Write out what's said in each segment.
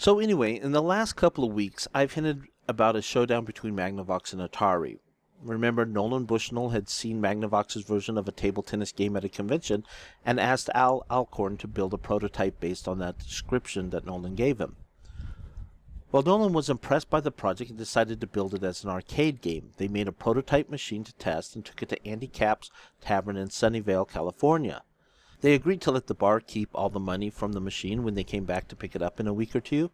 So anyway, in the last couple of weeks, I've hinted about a showdown between Magnavox and Atari. Remember, Nolan Bushnell had seen Magnavox's version of a table tennis game at a convention and asked Al Alcorn to build a prototype based on that description that Nolan gave him. Well, Nolan was impressed by the project and decided to build it as an arcade game. They made a prototype machine to test and took it to Andy Capp's Tavern in Sunnyvale, California. They agreed to let the bar keep all the money from the machine when they came back to pick it up in a week or two.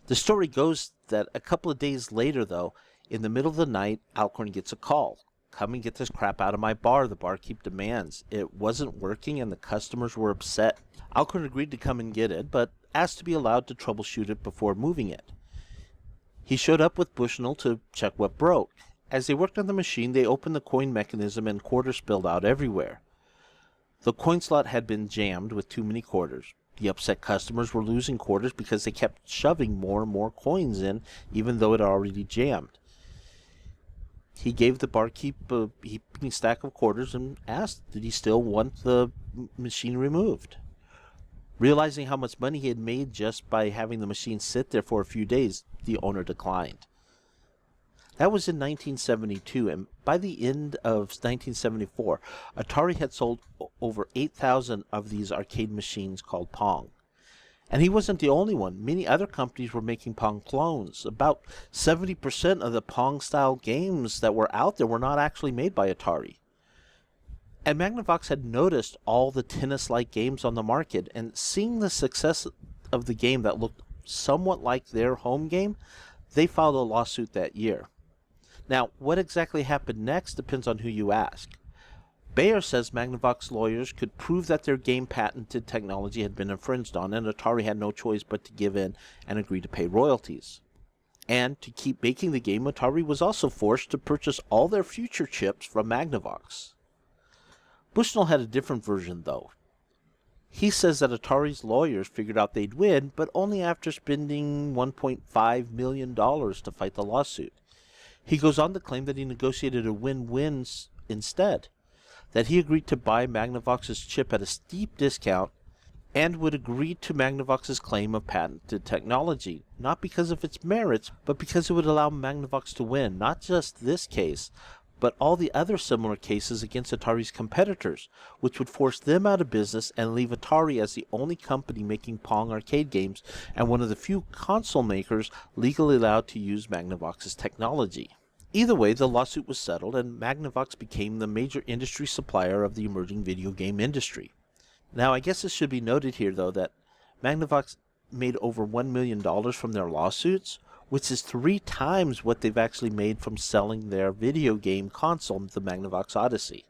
The story goes that a couple of days later, though, in the middle of the night, Alcorn gets a call. "Come and get this crap out of my bar," the barkeep demands. It wasn't working and the customers were upset. Alcorn agreed to come and get it, but asked to be allowed to troubleshoot it before moving it. He showed up with Bushnell to check what broke. As they worked on the machine, they opened the coin mechanism and quarters spilled out everywhere. The coin slot had been jammed with too many quarters. The upset customers were losing quarters because they kept shoving more and more coins in, even though it had already jammed. He gave the barkeep a heaping stack of quarters and asked, did he still want the machine removed? Realizing how much money he had made just by having the machine sit there for a few days, the owner declined. That was in 1972, and by the end of 1974, Atari had sold over 8,000 of these arcade machines called Pong. And he wasn't the only one. Many other companies were making Pong clones. About 70% of the Pong-style games that were out there were not actually made by Atari. And Magnavox had noticed all the tennis-like games on the market, and seeing the success of the game that looked somewhat like their home game, they filed a lawsuit that year. Now, what exactly happened next depends on who you ask. Bayer says Magnavox lawyers could prove that their game patented technology had been infringed on, and Atari had no choice but to give in and agree to pay royalties. And to keep making the game, Atari was also forced to purchase all their future chips from Magnavox. Bushnell had a different version, though. He says that Atari's lawyers figured out they'd win, but only after spending $1.5 million to fight the lawsuit. He goes on to claim that he negotiated a win-win instead, that he agreed to buy Magnavox's chip at a steep discount and would agree to Magnavox's claim of patented technology, not because of its merits, but because it would allow Magnavox to win, not just this case, but all the other similar cases against Atari's competitors, which would force them out of business and leave Atari as the only company making Pong arcade games and one of the few console makers legally allowed to use Magnavox's technology. Either way, the lawsuit was settled, and Magnavox became the major industry supplier of the emerging video game industry. Now, I guess it should be noted here, though, that Magnavox made over $1 million from their lawsuits, which is 3 times what they've actually made from selling their video game console, the Magnavox Odyssey.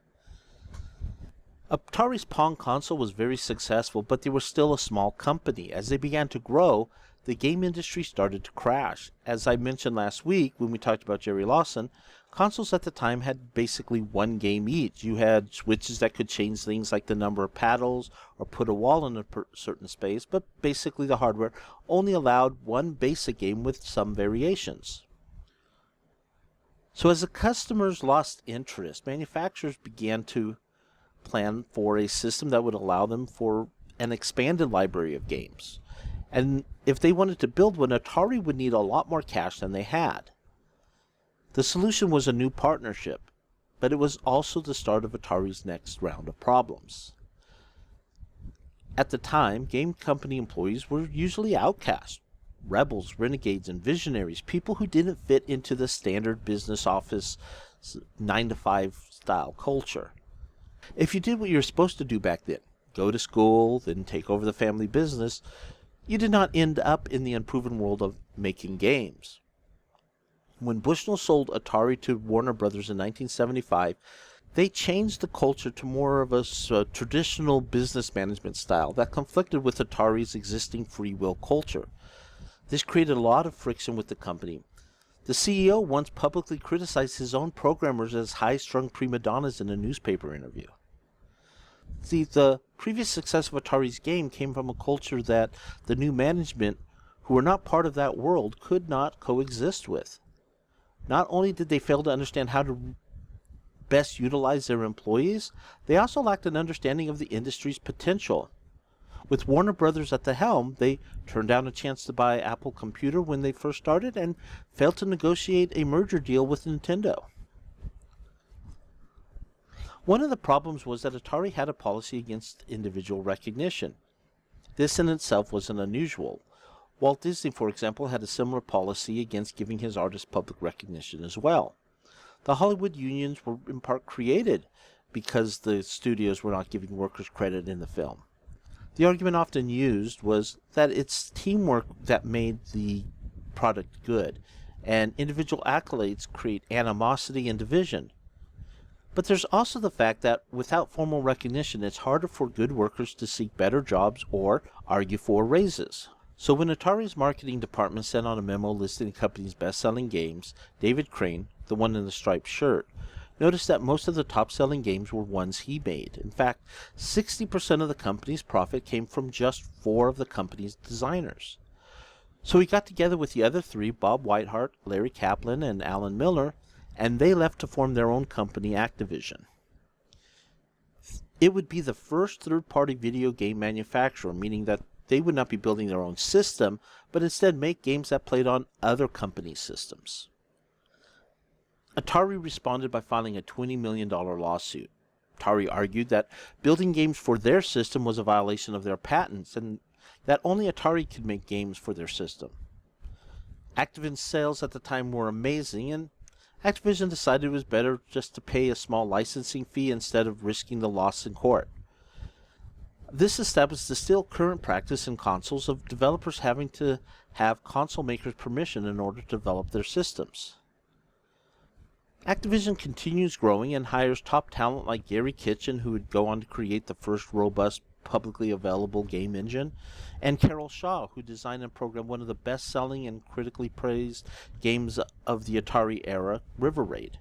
Atari's Pong console was very successful, but they were still a small company. As they began to grow, the game industry started to crash. As I mentioned last week when we talked about Jerry Lawson, consoles at the time had basically one game each. You had switches that could change things like the number of paddles or put a wall in a certain space, but basically the hardware only allowed one basic game with some variations. So as the customers lost interest, manufacturers began to plan for a system that would allow them for an expanded library of games. And if they wanted to build one, Atari would need a lot more cash than they had. The solution was a new partnership, but it was also the start of Atari's next round of problems. At the time, game company employees were usually outcasts, rebels, renegades, and visionaries, people who didn't fit into the standard business office 9-to-5 style culture. If you did what you were supposed to do back then, go to school, then take over the family business, you did not end up in the unproven world of making games. When Bushnell sold Atari to Warner Brothers in 1975, they changed the culture to more of a traditional business management style that conflicted with Atari's existing free will culture. This created a lot of friction with the company. The CEO once publicly criticized his own programmers as high-strung prima donnas in a newspaper interview. See, the previous success of Atari's game came from a culture that the new management, who were not part of that world, could not coexist with. Not only did they fail to understand how to best utilize their employees, they also lacked an understanding of the industry's potential. With Warner Brothers at the helm, they turned down a chance to buy Apple Computer when they first started and failed to negotiate a merger deal with Nintendo. One of the problems was that Atari had a policy against individual recognition. This in itself wasn't unusual. Walt Disney, for example, had a similar policy against giving his artists public recognition as well. The Hollywood unions were in part created because the studios were not giving workers credit in the film. The argument often used was that it's teamwork that made the product good, and individual accolades create animosity and division. But there's also the fact that without formal recognition, it's harder for good workers to seek better jobs or argue for raises. So when Atari's marketing department sent out a memo listing the company's best-selling games, David Crane, the one in the striped shirt, noticed that most of the top-selling games were ones he made. In fact, 60% of the company's profit came from just 4 of the company's designers. So he got together with the other 3, Bob Whitehart, Larry Kaplan, and Alan Miller, and they left to form their own company, Activision. It would be the first third-party video game manufacturer, meaning that they would not be building their own system, but instead make games that played on other companies' systems. Atari responded by filing a $20 million lawsuit. Atari argued that building games for their system was a violation of their patents and that only Atari could make games for their system. Activision's sales at the time were amazing, and Activision decided it was better just to pay a small licensing fee instead of risking the loss in court. This established the still current practice in consoles of developers having to have console makers' permission in order to develop their systems. Activision continues growing and hires top talent like Gary Kitchen, who would go on to create the first robust, publicly available game engine, and Carol Shaw, who designed and programmed one of the best-selling and critically praised games of the Atari era, River Raid.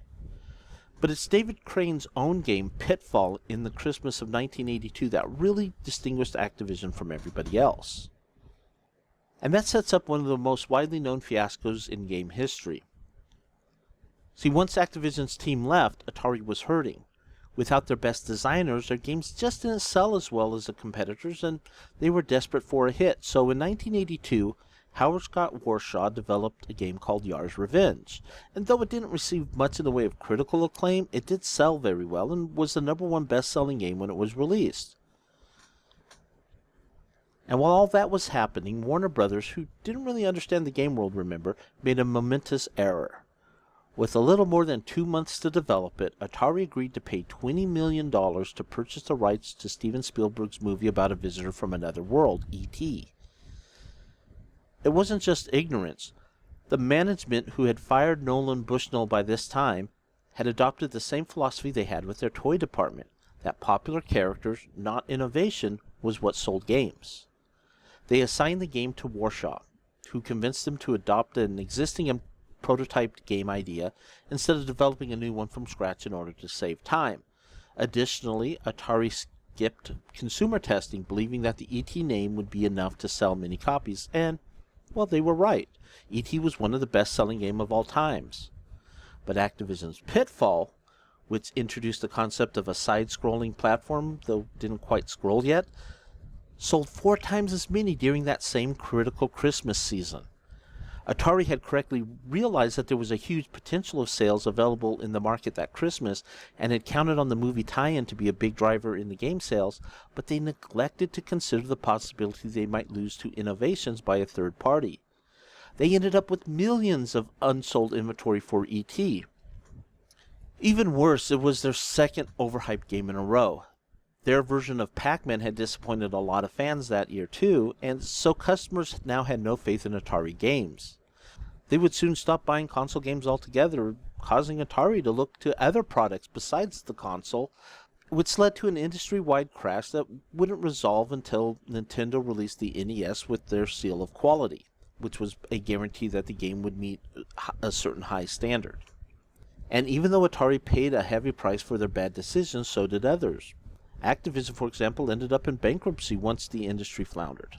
But it's David Crane's own game, Pitfall, in the Christmas of 1982 that really distinguished Activision from everybody else. And that sets up one of the most widely known fiascos in game history. See, once Activision's team left, Atari was hurting. Without their best designers, their games just didn't sell as well as the competitors, and they were desperate for a hit. So in 1982, Howard Scott Warshaw developed a game called Yar's Revenge. And though it didn't receive much in the way of critical acclaim, it did sell very well and was the #1 best-selling game when it was released. And while all that was happening, Warner Brothers, who didn't really understand the game world, remember, made a momentous error. With a little more than 2 months to develop it, Atari agreed to pay $20 million to purchase the rights to Steven Spielberg's movie about a visitor from another world, E.T. It wasn't just ignorance. The management, who had fired Nolan Bushnell by this time, had adopted the same philosophy they had with their toy department, that popular characters, not innovation, was what sold games. They assigned the game to Warshaw, who convinced them to adopt an existing and prototyped game idea instead of developing a new one from scratch in order to save time. Additionally, Atari skipped consumer testing, believing that the E.T. name would be enough to sell many copies, and, well, they were right. E.T. was one of the best-selling games of all times. But Activision's Pitfall, which introduced the concept of a side-scrolling platform, though didn't quite scroll yet, sold 4 times as many during that same critical Christmas season. Atari had correctly realized that there was a huge potential of sales available in the market that Christmas and had counted on the movie tie-in to be a big driver in the game sales, but they neglected to consider the possibility they might lose to innovations by a third party. They ended up with millions of unsold inventory for E.T. Even worse, it was their second overhyped game in a row. Their version of Pac-Man had disappointed a lot of fans that year too, and so customers now had no faith in Atari games. They would soon stop buying console games altogether, causing Atari to look to other products besides the console, which led to an industry-wide crash that wouldn't resolve until Nintendo released the NES with their seal of quality, which was a guarantee that the game would meet a certain high standard. And even though Atari paid a heavy price for their bad decisions, so did others. Activision, for example, ended up in bankruptcy once the industry floundered.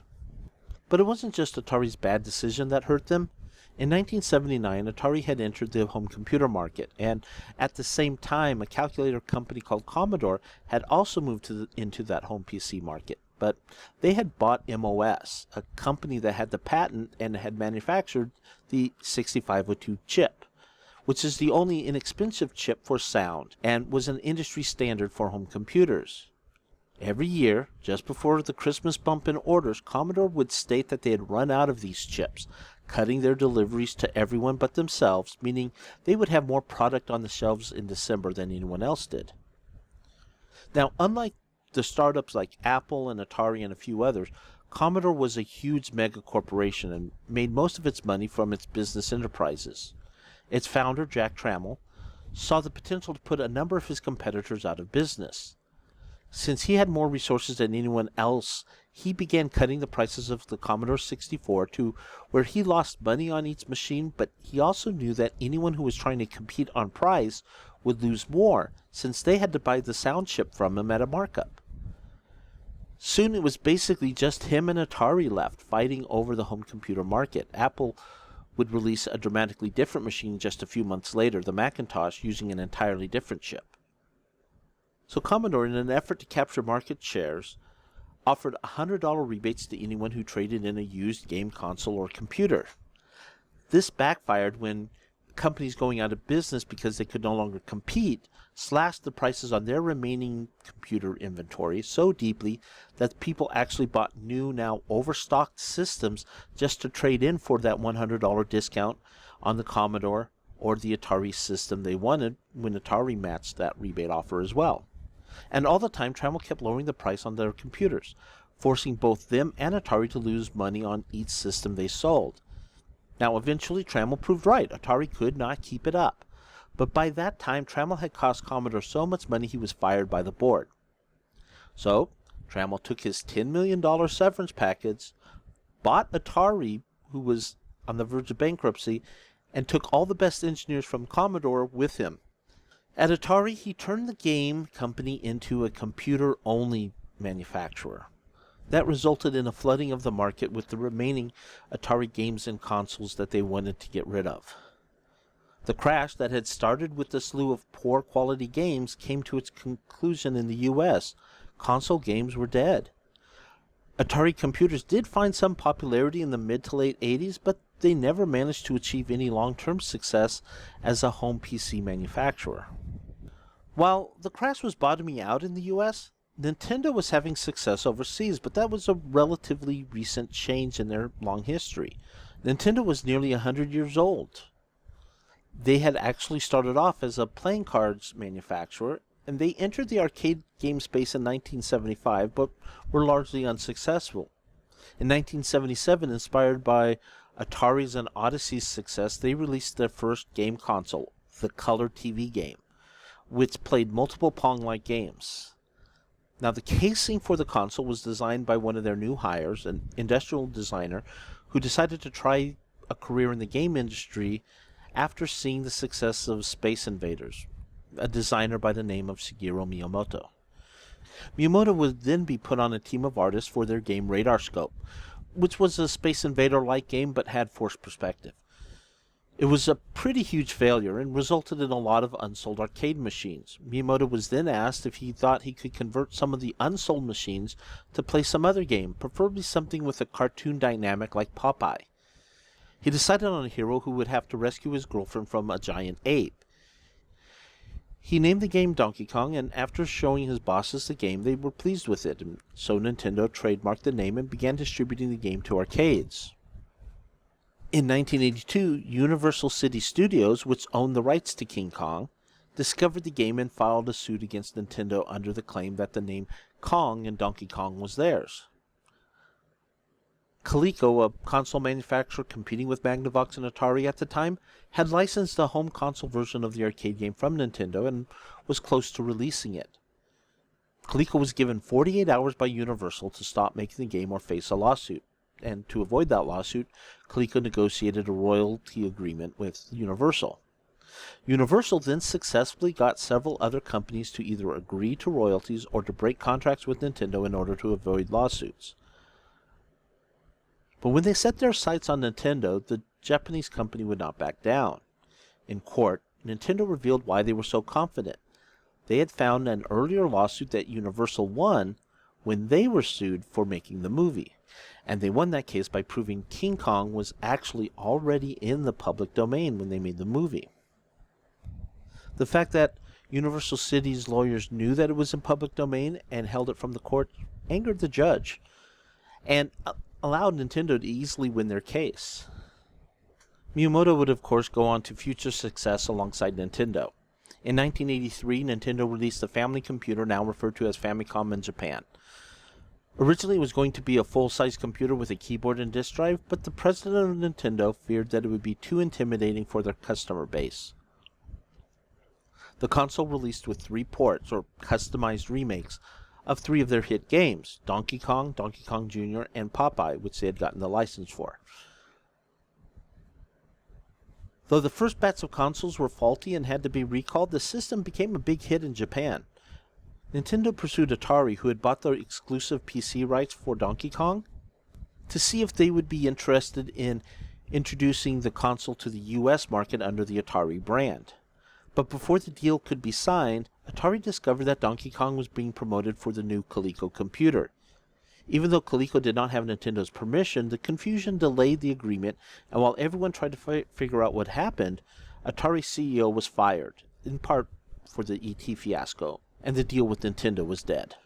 But it wasn't just Atari's bad decision that hurt them. In 1979, Atari had entered the home computer market, and at the same time, a calculator company called Commodore had also moved into that home PC market. but they had bought MOS, a company that had the patent and had manufactured the 6502 chip, which is the only inexpensive chip for sound and was an industry standard for home computers. Every year, just before the Christmas bump in orders, Commodore would state that they had run out of these chips, cutting their deliveries to everyone but themselves, meaning they would have more product on the shelves in December than anyone else did. Now, unlike the startups like Apple and Atari and a few others, Commodore was a huge mega corporation and made most of its money from its business enterprises. Its founder, Jack Trammell, saw the potential to put a number of his competitors out of business. Since he had more resources than anyone else, he began cutting the prices of the Commodore 64 to where he lost money on each machine, but he also knew that anyone who was trying to compete on price would lose more, since they had to buy the sound chip from him at a markup. Soon it was basically just him and Atari left, fighting over the home computer market. Apple would release a dramatically different machine just a few months later, the Macintosh, using an entirely different chip. So Commodore, in an effort to capture market shares, offered $100 rebates to anyone who traded in a used game console or computer. This backfired when companies going out of business because they could no longer compete slashed the prices on their remaining computer inventory so deeply that people actually bought new, now overstocked systems just to trade in for that $100 discount on the Commodore or the Atari system they wanted when Atari matched that rebate offer as well. And all the time, Trammell kept lowering the price on their computers, forcing both them and Atari to lose money on each system they sold. Now, eventually, Trammell proved right. Atari could not keep it up. But by that time, Trammell had cost Commodore so much money he was fired by the board. So, Trammell took his $10 million severance package, bought Atari, who was on the verge of bankruptcy, and took all the best engineers from Commodore with him. At Atari, he turned the game company into a computer-only manufacturer. That resulted in a flooding of the market with the remaining Atari games and consoles that they wanted to get rid of. The crash that had started with a slew of poor quality games came to its conclusion in the US. Console games were dead. Atari computers did find some popularity in the mid to late 80s, but they never managed to achieve any long-term success as a home PC manufacturer. While the crash was bottoming out in the US, Nintendo was having success overseas, but that was a relatively recent change in their long history. Nintendo was nearly 100 years old. They had actually started off as a playing cards manufacturer, and they entered the arcade game space in 1975, but were largely unsuccessful. In 1977, inspired by Atari's and Odyssey's success, they released their first game console, the Color TV game, which played multiple Pong-like games. Now, the casing for the console was designed by one of their new hires, an industrial designer who decided to try a career in the game industry after seeing the success of Space Invaders, a designer by the name of Shigeru Miyamoto. Miyamoto would then be put on a team of artists for their game Radar Scope, which was a Space Invader-like game but had forced perspective. It was a pretty huge failure and resulted in a lot of unsold arcade machines. Miyamoto was then asked if he thought he could convert some of the unsold machines to play some other game, preferably something with a cartoon dynamic like Popeye. He decided on a hero who would have to rescue his girlfriend from a giant ape. He named the game Donkey Kong, and after showing his bosses the game, they were pleased with it, and so Nintendo trademarked the name and began distributing the game to arcades. In 1982, Universal City Studios, which owned the rights to King Kong, discovered the game and filed a suit against Nintendo under the claim that the name Kong in Donkey Kong was theirs. Coleco, a console manufacturer competing with Magnavox and Atari at the time, had licensed a home console version of the arcade game from Nintendo and was close to releasing it. Coleco was given 48 hours by Universal to stop making the game or face a lawsuit, and to avoid that lawsuit, Coleco negotiated a royalty agreement with Universal. Universal then successfully got several other companies to either agree to royalties or to break contracts with Nintendo in order to avoid lawsuits. But when they set their sights on Nintendo, the Japanese company would not back down. In court, Nintendo revealed why they were so confident. They had found an earlier lawsuit that Universal won when they were sued for making the movie. And they won that case by proving King Kong was actually already in the public domain when they made the movie. The fact that Universal City's lawyers knew that it was in public domain and held it from the court angered the judge and allowed Nintendo to easily win their case. Miyamoto would of course go on to future success alongside Nintendo. In 1983, Nintendo released the family computer now referred to as Famicom in Japan. Originally it was going to be a full-size computer with a keyboard and disk drive, but the president of Nintendo feared that it would be too intimidating for their customer base. The console released with 3 ports, or customized remakes, of 3 of their hit games, Donkey Kong, Donkey Kong Jr., and Popeye, which they had gotten the license for. Though the first batch of consoles were faulty and had to be recalled, the system became a big hit in Japan. Nintendo pursued Atari, who had bought the exclusive PC rights for Donkey Kong, to see if they would be interested in introducing the console to the US market under the Atari brand. But before the deal could be signed, Atari discovered that Donkey Kong was being promoted for the new Coleco computer. Even though Coleco did not have Nintendo's permission, the confusion delayed the agreement, and while everyone tried to figure out what happened, Atari's CEO was fired, in part for the ET fiasco, and the deal with Nintendo was dead.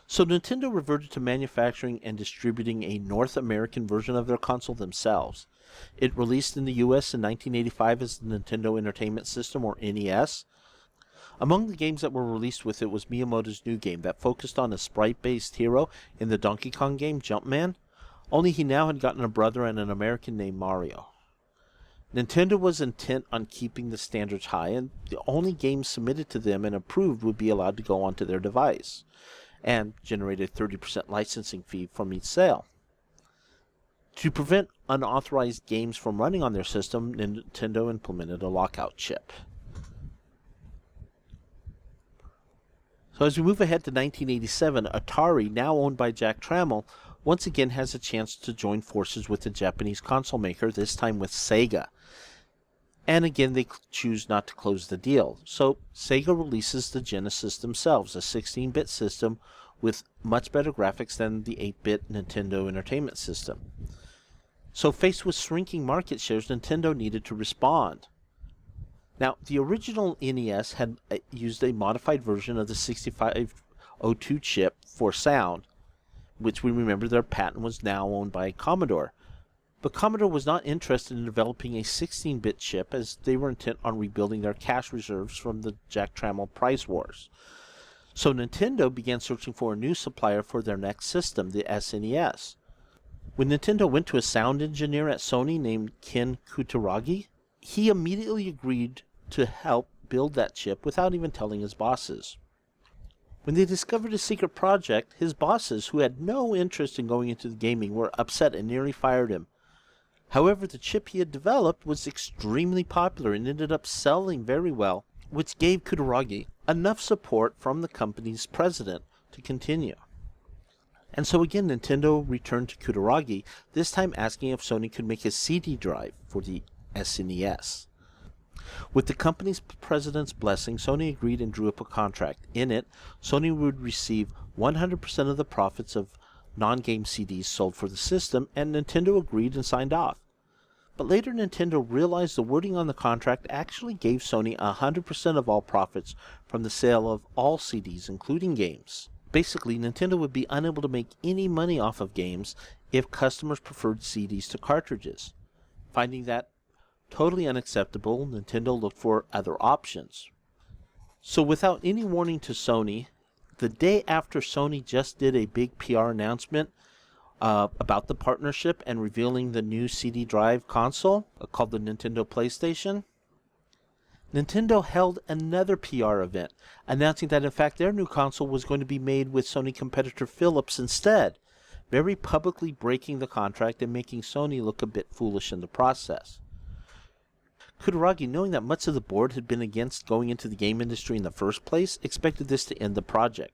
So Nintendo reverted to manufacturing and distributing a North American version of their console themselves. It released in the US in 1985 as the Nintendo Entertainment System, or NES. Among the games that were released with it was Miyamoto's new game that focused on a sprite-based hero in the Donkey Kong game, Jumpman, only he now had gotten a brother and an American named Mario. Nintendo was intent on keeping the standards high, and the only games submitted to them and approved would be allowed to go onto their device, and generate a 30% licensing fee from each sale. To prevent unauthorized games from running on their system, Nintendo implemented a lockout chip. So as we move ahead to 1987, Atari, now owned by Jack Trammell, once again has a chance to join forces with the Japanese console maker, this time with Sega. And again, they choose not to close the deal. So Sega releases the Genesis themselves, a 16-bit system with much better graphics than the 8-bit Nintendo Entertainment System. So faced with shrinking market shares, Nintendo needed to respond. Now, the original NES had used a modified version of the 6502 chip for sound, which we remember their patent was now owned by Commodore. But Commodore was not interested in developing a 16-bit chip, as they were intent on rebuilding their cash reserves from the Jack Trammell price wars. So Nintendo began searching for a new supplier for their next system, the SNES. When Nintendo went to a sound engineer at Sony named Ken Kutaragi, he immediately agreed to help build that chip without even telling his bosses. When they discovered his secret project, his bosses, who had no interest in going into the gaming, were upset and nearly fired him. However, the chip he had developed was extremely popular and ended up selling very well, which gave Kutaragi enough support from the company's president to continue. And so again, Nintendo returned to Kutaragi, this time asking if Sony could make a CD drive for the SNES. With the company's president's blessing, Sony agreed and drew up a contract. In it, Sony would receive 100% of the profits of non-game CDs sold for the system, and Nintendo agreed and signed off. But later Nintendo realized the wording on the contract actually gave Sony 100% of all profits from the sale of all CDs, including games. Basically, Nintendo would be unable to make any money off of games if customers preferred CDs to cartridges. Finding that totally unacceptable, Nintendo looked for other options. So without any warning to Sony, the day after Sony just did a big PR announcement about the partnership and revealing the new CD drive console called the Nintendo PlayStation, Nintendo held another PR event announcing that in fact their new console was going to be made with Sony competitor Philips instead, very publicly breaking the contract and making Sony look a bit foolish in the process. Kutaragi, knowing that much of the board had been against going into the game industry in the first place, expected this to end the project.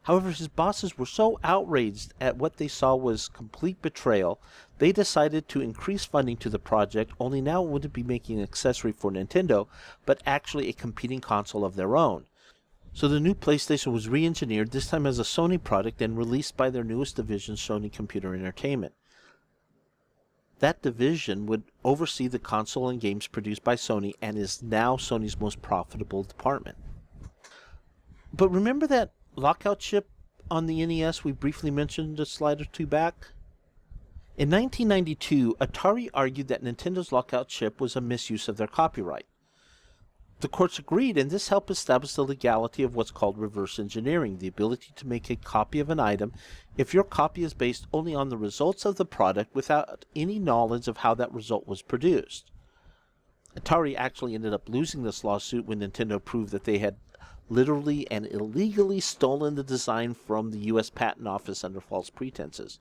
However, his bosses were so outraged at what they saw was complete betrayal, they decided to increase funding to the project, only now it wouldn't be making an accessory for Nintendo, but actually a competing console of their own. So the new PlayStation was re-engineered, this time as a Sony product, and released by their newest division, Sony Computer Entertainment. That division would oversee the console and games produced by Sony and is now Sony's most profitable department. But remember that lockout chip on the NES we briefly mentioned a slide or two back? In 1992, Atari argued that Nintendo's lockout chip was a misuse of their copyright. The courts agreed, and this helped establish the legality of what's called reverse engineering, the ability to make a copy of an item if your copy is based only on the results of the product without any knowledge of how that result was produced. Atari actually ended up losing this lawsuit when Nintendo proved that they had literally and illegally stolen the design from the U.S. Patent Office under false pretenses.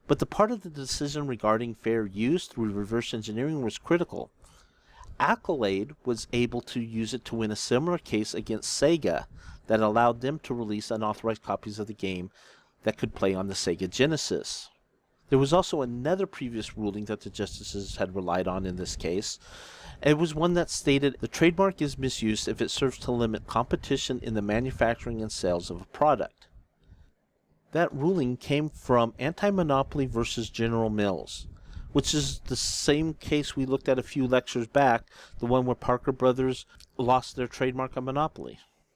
But the part of the decision regarding fair use through reverse engineering was critical. Accolade was able to use it to win a similar case against Sega that allowed them to release unauthorized copies of the game that could play on the Sega Genesis. There was also another previous ruling that the justices had relied on in this case. It was one that stated the trademark is misused if it serves to limit competition in the manufacturing and sales of a product. That ruling came from Anti-Monopoly versus General Mills, which is the same case we looked at a few lectures back, the one where Parker Brothers lost their trademark on Monopoly.